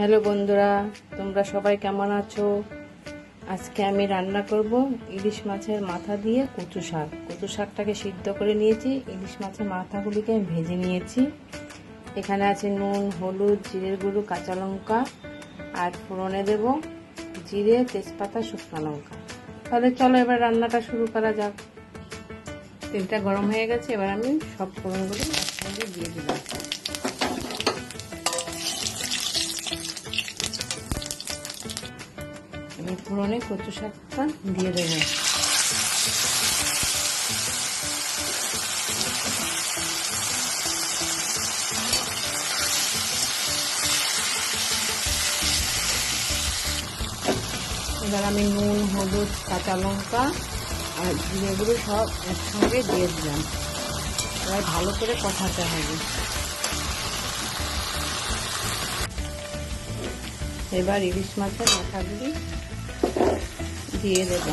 Hello বন্ধুরা, তোমরা সবাই কেমন আছো? আজকে আমি রান্না করব ইলিশ মাছের মাথা দিয়ে কচু শাক। কচু শাকটাকে সিদ্ধ করে নিয়েছি, ইলিশ মাছের মাথাগুলিকে আমি ভেজে নিয়েছি। এখানে আছে নুন, হলুদ, জিরের গুঁড়ো, কাঁচা লঙ্কা আর ফোড়নে দেব জিরে, তেজপাতা, শুকনো লঙ্কা। তাহলে চলো এবার রান্নাটা শুরু করা যাক। তেলটা গরম হয়ে গেছে, এবার আমি সব ফোড়নগুলো একসঙ্গে দিয়ে দিলাম। এই ফোড়নে কচু শাকটা দিয়ে দেবো। এবার আমি নুন, হলুদ, কাঁচা লঙ্কা আর জিরে গুঁড়ো সব একসঙ্গে দিয়ে দিলাম। এবার ভালো করে কষাতে হবে। এবার ইলিশ মাছের মাথাগুলি দিয়ে দেবো,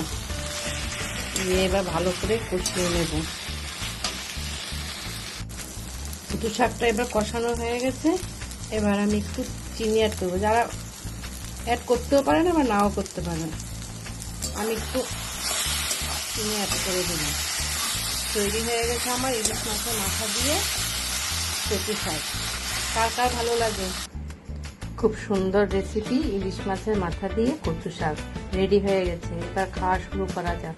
দিয়ে এবার ভালো করে কষিয়ে নেব। কচু শাকটা এবার কষানো হয়ে গেছে। এবার আমি একটু চিনি অ্যাড করবো, যারা অ্যাড করতেও পারেন আবার নাও করতে পারেন। আমি একটু চিনি অ্যাড করে দিলাম। তৈরি হয়ে গেছে আমার ইলিশ মাছের মাথা দিয়ে কচু শাক। কার কার ভালো লাগে? খুব সুন্দর রেসিপি, ইলিশ মাছের মাথা দিয়ে কচু শাক রেডি হয়ে গেছে। এবার খাওয়া শুরু করা যাক।